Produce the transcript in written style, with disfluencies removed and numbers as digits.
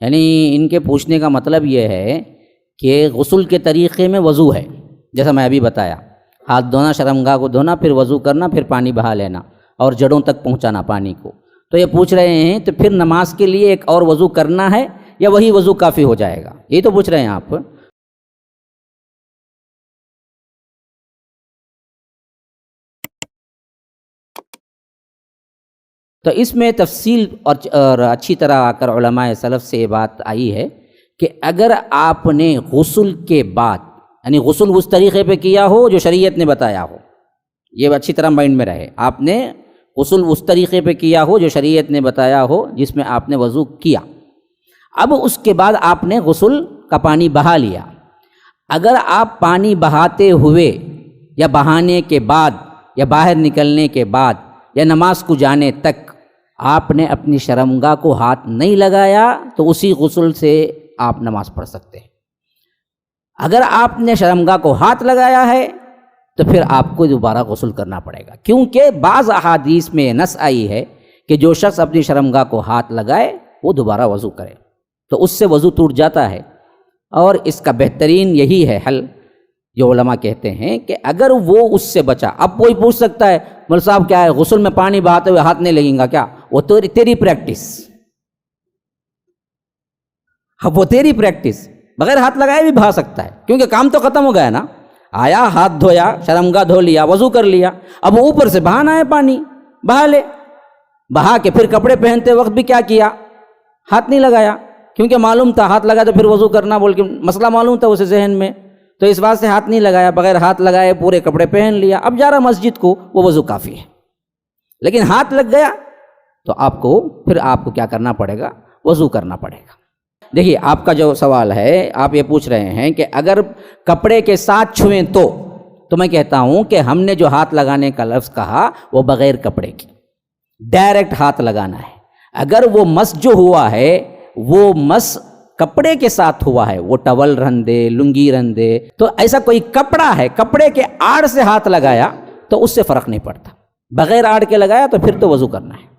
یعنی ان کے پوچھنے کا مطلب یہ ہے کہ غسل کے طریقے میں وضو ہے، جیسا میں ابھی بتایا، ہاتھ دھونا، شرمگاہ کو دھونا، پھر وضو کرنا، پھر پانی بہا لینا اور جڑوں تک پہنچانا پانی کو۔ تو یہ پوچھ رہے ہیں تو پھر نماز کے لیے ایک اور وضو کرنا ہے یا وہی وضو کافی ہو جائے گا؟ یہ تو پوچھ رہے ہیں آپ۔ تو اس میں تفصیل اور اچھی طرح آ کر علماء سلف سے یہ بات آئی ہے کہ اگر آپ نے غسل کے بعد، یعنی غسل اس طریقے پہ کیا ہو جو شریعت نے بتایا ہو، یہ اچھی طرح مائنڈ میں رہے، آپ نے غسل اس طریقے پہ کیا ہو جو شریعت نے بتایا ہو، جس میں آپ نے وضو کیا، اب اس کے بعد آپ نے غسل کا پانی بہا لیا۔ اگر آپ پانی بہاتے ہوئے یا بہانے کے بعد یا باہر نکلنے کے بعد یا نماز کو جانے تک آپ نے اپنی شرمگاہ کو ہاتھ نہیں لگایا تو اسی غسل سے آپ نماز پڑھ سکتے ہیں۔ اگر آپ نے شرمگاہ کو ہاتھ لگایا ہے تو پھر آپ کو دوبارہ غسل کرنا پڑے گا، کیونکہ بعض احادیث میں یہ نص آئی ہے کہ جو شخص اپنی شرمگاہ کو ہاتھ لگائے وہ دوبارہ وضو کرے، تو اس سے وضو ٹوٹ جاتا ہے۔ اور اس کا بہترین یہی ہے حل جو علماء کہتے ہیں کہ اگر وہ اس سے بچا، اب کوئی پوچھ سکتا ہے مول صاحب کیا ہے غسل میں پانی بہاتے ہوئے ہاتھ نہیں لگیں گا کیا؟ وہ تیری پریکٹس، وہ تیری پریکٹس، بغیر ہاتھ لگائے بھی بہا سکتا ہے، کیونکہ کام تو ختم ہو گیا نا، آیا ہاتھ دھویا، شرمگاہ دھو لیا، وضو کر لیا، اب اوپر سے بہانا ہے پانی، بہا لے، بہا کے پھر کپڑے پہنتے وقت بھی کیا کیا؟ ہاتھ نہیں لگایا، کیونکہ معلوم تھا ہاتھ لگا تو پھر وضو کرنا بول کے مسئلہ معلوم تھا اسے ذہن میں، تو اس بات سے ہاتھ نہیں لگایا، بغیر ہاتھ لگائے پورے کپڑے پہن لیا، اب جا رہا مسجد کو، وہ وضو کافی ہے۔ لیکن ہاتھ لگ گیا تو پھر آپ کو کیا کرنا پڑے گا؟ وضو کرنا پڑے گا۔ دیکھیے آپ کا جو سوال ہے، آپ یہ پوچھ رہے ہیں کہ اگر کپڑے کے ساتھ چھوئیں تو میں کہتا ہوں کہ ہم نے جو ہاتھ لگانے کا لفظ کہا وہ بغیر کپڑے کی، ڈائریکٹ ہاتھ لگانا ہے۔ اگر وہ مس جو ہوا ہے وہ مس کپڑے کے ساتھ ہوا ہے، وہ ٹاول رہن دے، لنگی رہن دے، تو ایسا کوئی کپڑا ہے، کپڑے کے آڑ سے ہاتھ لگایا تو اس سے فرق نہیں پڑتا، بغیر آڑ کے لگایا تو پھر تو وضو کرنا ہے۔